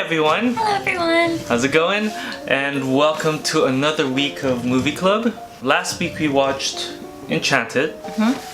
everyone! Hello everyone! How's it going? And welcome to another week of Movie Club. Last week we watched Enchanted,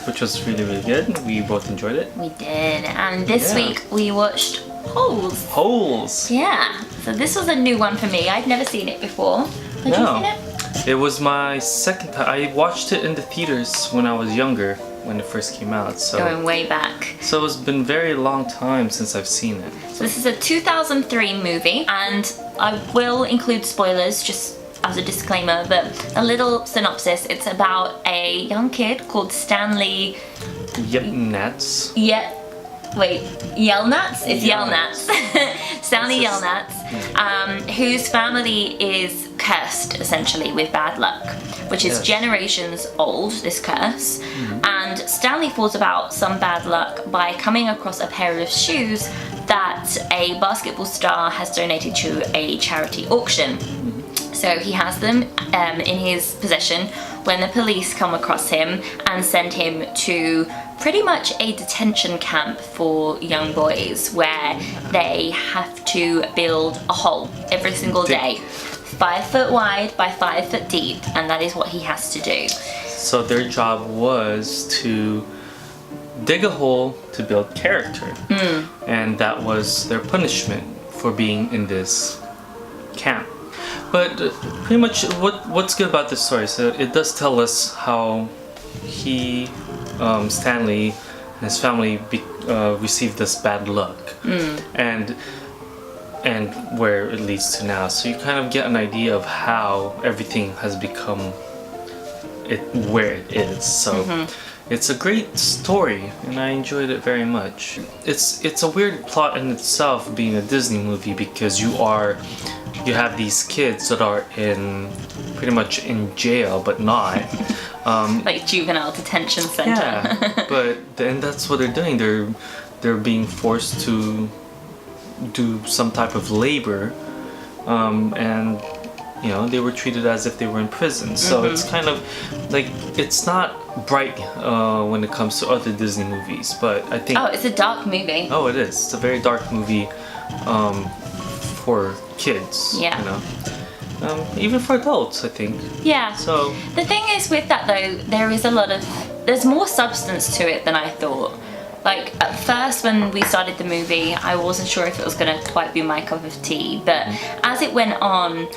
which was really good. We both enjoyed it. We did, and this week we watched Holes. Holes! Yeah, so this was a new one for me. I'd never seen it before. Had you seen it? It was my second time. I watched it in the theaters when I was younger, when it first came out. So going way back. So it's been a very long time since I've seen it. So this is a 2003 movie, and I will include spoilers just as a disclaimer, but a little synopsis. It's about a young kid called Stanley Yelnats. Yelnats? It's Yelnats. Stanley Yelnats, whose family is cursed, essentially, with bad luck, which is generations old, this curse. And Stanley falls about some bad luck by coming across a pair of shoes that a basketball star has donated to a charity auction. So he has them in his possession when the police come across him and send him to pretty much a detention camp for young boys, where they have to build a hole every single day, 5 foot wide by 5 foot deep, and that is what he has to do. So their job was to dig a hole to build character, and that was their punishment for being in this camp. But pretty much what's good about this story, so it does tell us how he, Stanley, and his family received this bad luck, and where it leads to now. So you kind of get an idea of how everything has become where it is. So it's a great story, and I enjoyed it very much. It's a weird plot in itself, being a Disney movie, because you have these kids that are pretty much in jail, but not. Like juvenile detention center. Yeah, but then that's what they're doing. They're being forced to do some type of labor, and they were treated as if they were in prison. So it's kind of like, it's not bright when it comes to other Disney movies, but I think it's a dark movie. Oh, it is. It's a very dark movie for kids. Yeah. Even for adults, I think. Yeah. So the thing is with that though, there's more substance to it than I thought. Like, at first when we started the movie, I wasn't sure if it was gonna quite be my cup of tea, but as it went on,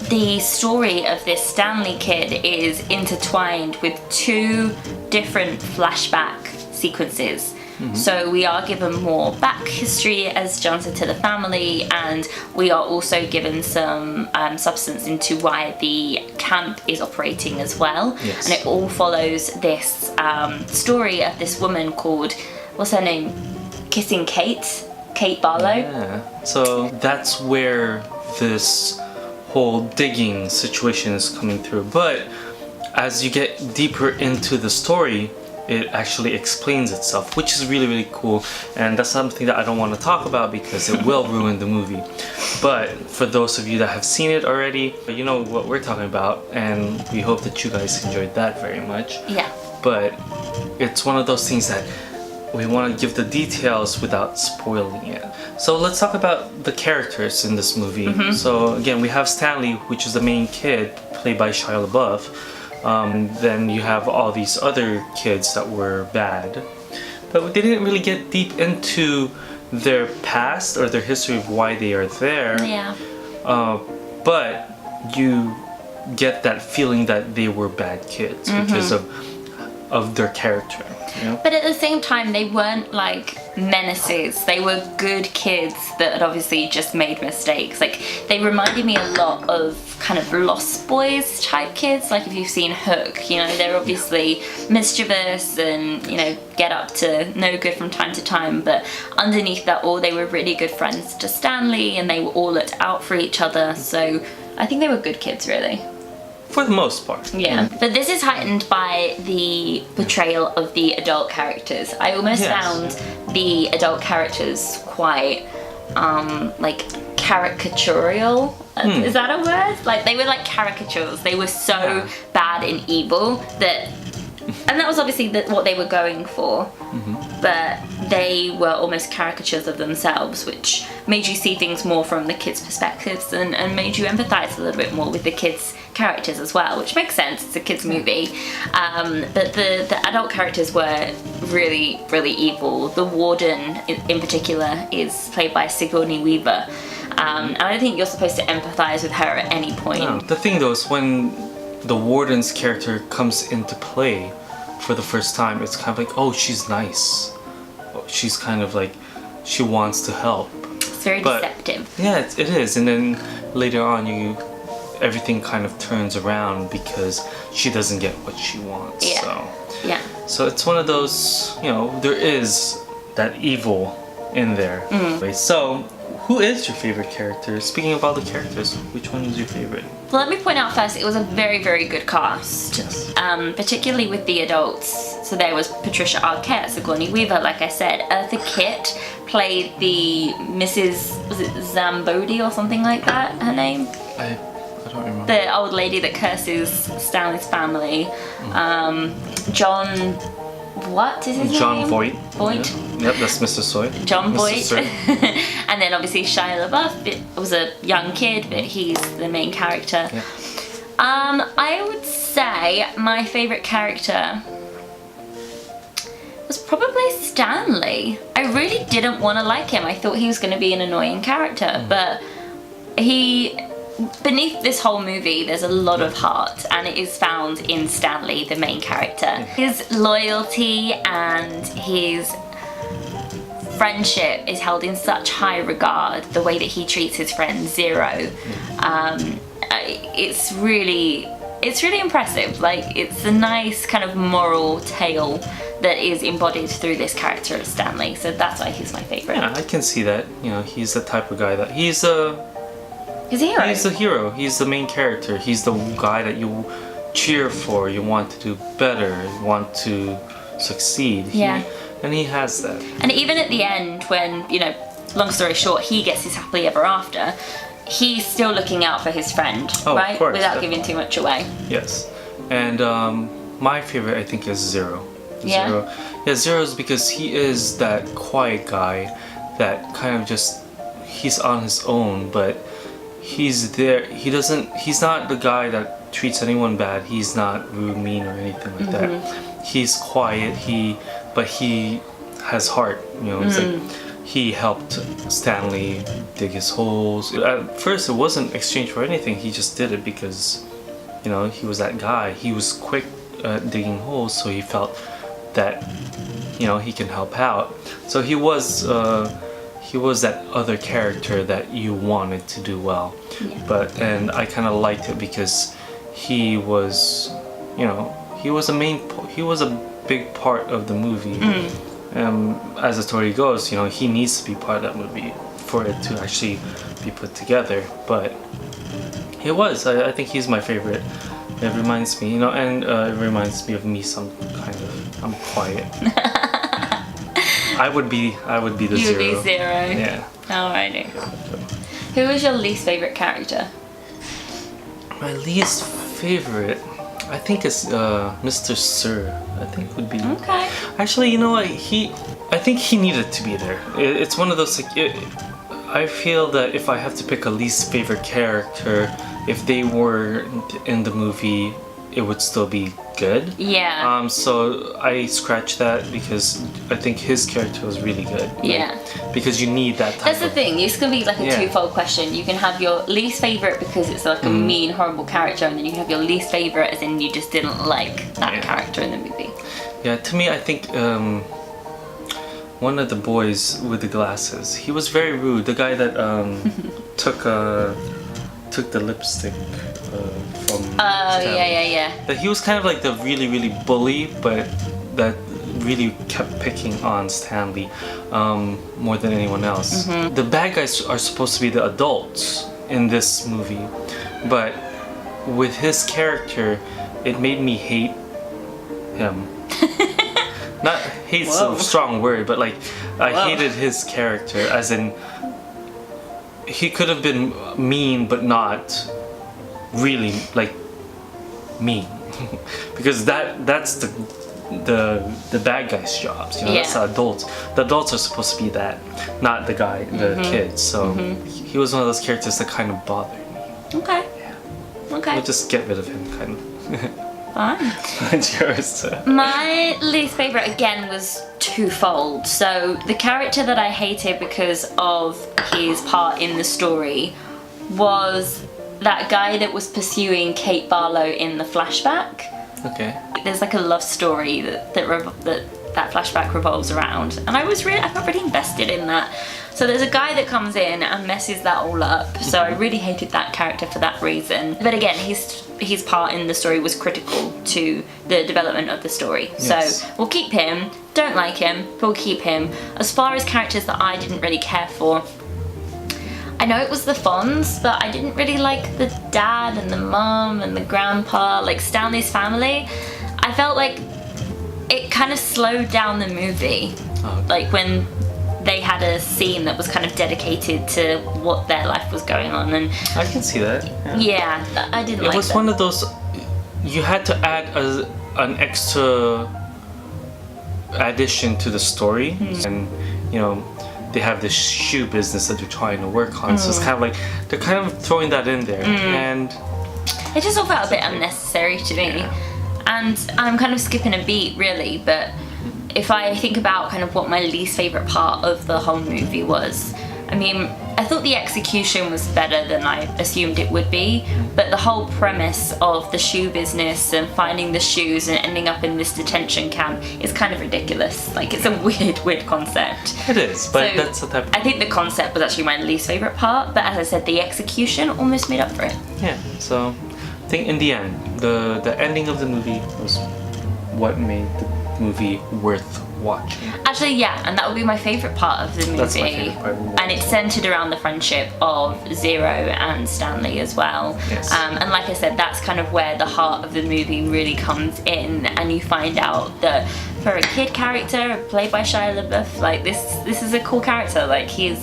the story of this Stanley kid is intertwined with 2 different flashback sequences. So we are given more back history, as John said, to the family, and we are also given some substance into why the camp is operating as well. Yes. And it all follows this story of this woman called, what's her name? Kissing Kate Barlow. Yeah. So that's where this whole digging situation is coming through. But as you get deeper into the story, it actually explains itself, which is really cool, and that's something that I don't want to talk about because it will ruin the movie. But for those of you that have seen it already, you know what we're talking about, and we hope that you guys enjoyed that very much. Yeah. But it's one of those things that we want to give the details without spoiling it. So let's talk about the characters in this movie. So again, we have Stanley, which is the main kid, played by Shia LaBeouf. Then you have all these other kids that were bad, but they didn't really get deep into their past or their history of why they are there. Yeah. But you get that feeling that they were bad kids because of their character. But at the same time, they weren't like menaces. They were good kids that had obviously just made mistakes. Like, they reminded me a lot of kind of Lost Boys type kids. Like, if you've seen Hook, they're obviously mischievous and get up to no good from time to time, but underneath that all, they were really good friends to Stanley, and they were all looked out for each other. So I think they were good kids, really. For the most part. Yeah, but this is heightened by the portrayal of the adult characters. I almost found the adult characters quite, like, caricatural. Is that a word? Like, they were like caricatures. They were so bad and evil that, and that was obviously what they were going for. But they were almost caricatures of themselves, which made you see things more from the kids' perspectives and made you empathize a little bit more with the kids' characters as well, which makes sense. It's a kids' movie. But the adult characters were really, really evil. The warden, in particular, is played by Sigourney Weaver. And I don't think you're supposed to empathize with her at any point. No. The thing though is when the warden's character comes into play for the first time, it's kind of like, oh, she's nice. She's kind of like, she wants to help. It's very deceptive. Yeah, it is. And then later on, everything kind of turns around because she doesn't get what she wants. Yeah. So it's one of those, there is that evil in there. Wait, so who is your favorite character? Speaking of all the characters, which one is your favorite? Well, let me point out first, it was a very, very good cast. Yes. Particularly with the adults. So there was Patricia Arquette, Sigourney Weaver, like I said. Eartha Kitt played the Mrs. was it Zambodi or something like that, her name? I don't remember. The old lady that curses Stanley's family. John... What is his name? John Voight. Voight. Yeah. Yep, that's Mr. Soy. John Mr. Voight. Sir. And then obviously Shia LaBeouf. It was a young kid, but he's the main character. Yeah. I would say my favourite character was probably Stanley. I really didn't want to like him. I thought he was going to be an annoying character, but beneath this whole movie, there's a lot of heart, and it is found in Stanley, the main character. His loyalty and his friendship is held in such high regard. The way that he treats his friend Zero, it's really impressive. Like, it's a nice kind of moral tale that is embodied through this character of Stanley. So that's why he's my favorite. Yeah, I can see that. He's the type of guy that he's a hero. He's the hero. He's the main character. He's the guy that you cheer for. You want to do better. You want to succeed. Yeah. And he has that. And even at the end, when, long story short, he gets his happily ever after, he's still looking out for his friend, right? Of course, without definitely. giving too much away. Yes. And my favorite, I think, is Zero. Yeah? Zero. Yeah, Zero is because he is that quiet guy that kind of just, he's on his own, but he's there. He's not the guy that treats anyone bad. He's not rude, mean, or anything like that. He's quiet, but he has heart. It's like he helped Stanley dig his holes. At first, it wasn't exchange for anything. He just did it because, he was that guy. He was quick at digging holes, so he felt that, he can help out. So he was that other character that you wanted to do well. Yeah. And I kind of liked it because he was, he was a big part of the movie. As the story goes, he needs to be part of that movie for it to actually be put together. But it was. I think he's my favorite. It reminds me, and it reminds me of me. I'm quiet. I would be the Zero. You would be Zero. Yeah. Alrighty. Who was your least favorite character? My least favorite, I think, is Mr. Sir. I think would be. Okay. Actually, what? I think he needed to be there. It's one of those. I feel that if I have to pick a least favorite character, if they were in the movie, it would still be good. Yeah. So I scratched that because I think his character was really good. Yeah. Because you need that type. That's the thing. This can be like a twofold question. You can have your least favorite because it's like a mean, horrible character, and then you can have your least favorite as in you just didn't like that character in the movie. Yeah. To me, I think one of the boys with the glasses. He was very rude. The guy that took the lipstick from. Yeah. That he was kind of like the really, really bully, but that really kept picking on Stanley more than anyone else. The bad guys are supposed to be the adults in this movie, but with his character, it made me hate him. Not hate's a strong word, but like I hated his character, as in he could have been mean, but not really like mean, because that's the bad guys' jobs. You know, that's the adults. The adults are supposed to be that, not the guy, the kids. So he was one of those characters that kind of bothered me. Okay. Yeah. Okay. We'll just get rid of him, kind of. Fine. It's yours. My least favorite again was twofold. So the character that I hated because of his part in the story was that guy that was pursuing Kate Barlow in the flashback. Okay. There's like a love story that flashback revolves around, and I felt really invested in that. So there's a guy that comes in and messes that all up. So I really hated that character for that reason. But again, his part in the story was critical to the development of the story. Yes. So we'll keep him. Don't like him, but we'll keep him. As far as characters that I didn't really care for, I know it was the Fonz, but I didn't really like the dad and the mum and the grandpa, like Stanley's family. I felt like it kind of slowed down the movie. Oh. Like when they had a scene that was kind of dedicated to what their life was going on, and I can see that. Yeah, I didn't like it. It was one of those, you had to add an extra addition to the story, and you know, they have this shoe business that they're trying to work on, so it's kind of like they're kind of throwing that in there, and it just all felt a bit unnecessary to me. And I'm kind of skipping a beat really, but if I think about kind of what my least favourite part of the whole movie was, I mean, I thought the execution was better than I assumed it would be, but the whole premise of the shoe business and finding the shoes and ending up in this detention camp is kind of ridiculous. Like, it's a weird concept. It is, but So, that's the type of... I think the concept was actually my least favourite part, but as I said, the execution almost made up for it. Yeah, so I think in the end, the ending of the movie was what made the movie worth watching. Actually, yeah, and that would be my favourite part of the movie. That's my favourite part of the movie. And it's centred around the friendship of Zero and Stanley as well. Yes. And like I said, that's kind of where the heart of the movie really comes in, and you find out that for a kid character played by Shia LaBeouf, like this is a cool character. Like he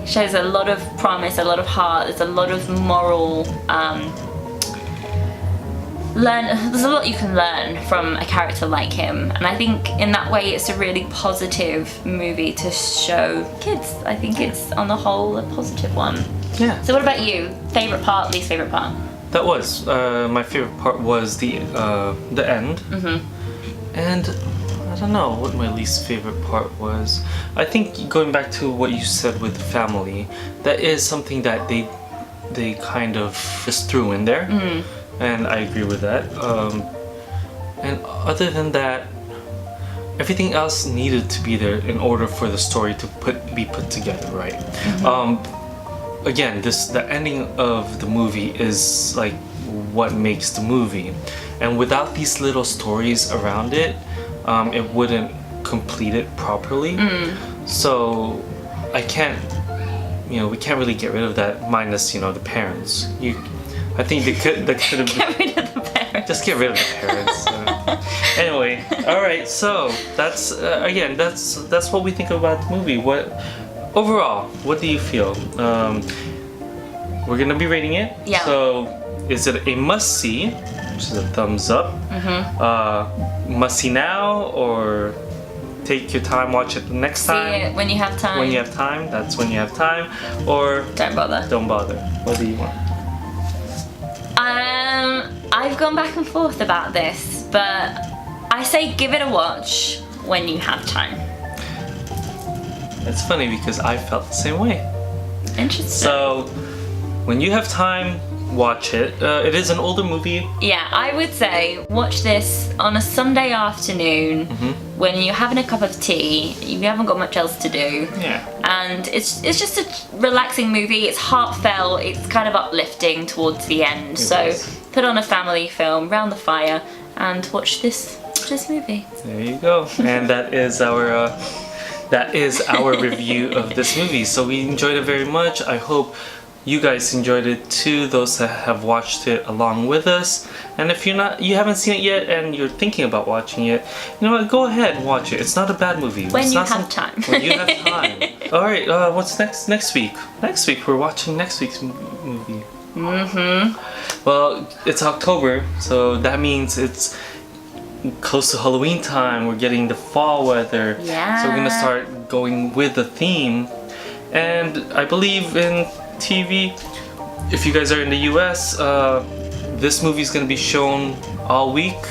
shows a lot of promise, a lot of heart. There's a lot of moral. There's a lot you can learn from a character like him, and I think in that way it's a really positive movie to show kids. I think it's on the whole a positive one. Yeah. So what about you? Favourite part, least favourite part? That was my favorite part was the end, and I don't know what my least favorite part was. I think going back to what you said with the family, that is something that they kind of just threw in there. And I agree with that. And other than that, everything else needed to be there in order for the story to be put together right. Again, the ending of the movie is like what makes the movie, and without these little stories around it, it wouldn't complete it properly. So we can't really get rid of that, minus the parents. I think they could have Get rid of the parents. just get rid of the parents. Anyway, all right. So that's again, that's what we think about the movie. What overall, what do you feel? We're gonna be rating it. Yeah. So is it a must see, which is a thumbs up? Must see now, or take your time, watch it the next time? See it when you have time. When you have time, that's when you have time. Or Don't bother. don't bother. What do you want? I've gone back and forth about this, but I say give it a watch when you have time. It's funny because I felt the same way. Interesting. So, when you have time, watch it. It is an older movie. Yeah, I would say watch this on a Sunday afternoon when you're having a cup of tea, you haven't got much else to do. Yeah. And it's just a relaxing movie. It's heartfelt. It's kind of uplifting towards the end. So put on a family film, round the fire, and watch this movie. There you go. And that is our review of this movie. So we enjoyed it very much. I hope you guys enjoyed it too, those that have watched it along with us. And if you haven't seen it yet and you're thinking about watching it, you know what, go ahead and watch it. It's not a bad movie. When you have time. When you have time. Alright, what's next week? Next week we're watching next week's movie. Well, it's October, so that means it's close to Halloween time. We're getting the fall weather. Yeah. So we're gonna start going with the theme. And I believe in TV, if you guys are in the US, this movie is gonna be shown all week.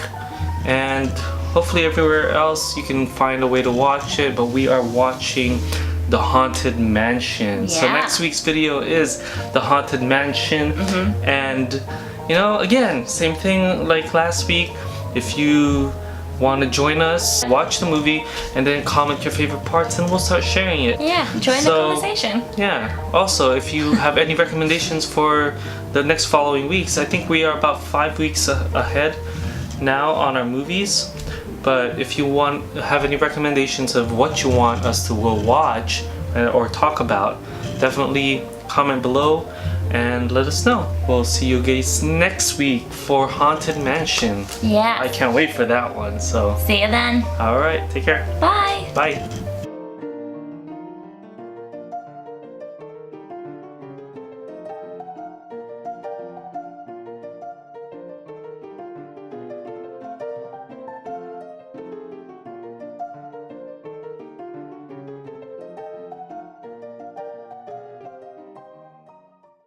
And hopefully everywhere else you can find a way to watch it. But we are watching The Haunted Mansion. So Yeah. next week's video is The Haunted Mansion. And you know, again, same thing like last week. If you want to join us, watch the movie and then comment your favorite parts and we'll start sharing it. Yeah, join the conversation. Yeah. Also, if you have any recommendations for the next following weeks, I think we are about 5 weeks ahead now on our movies. But if you have any recommendations of what you want us to watch or talk about, definitely comment below and let us know. We'll see you guys next week for Haunted Mansion. Yeah. I can't wait for that one. So See you then. all right, take care. Bye. Bye.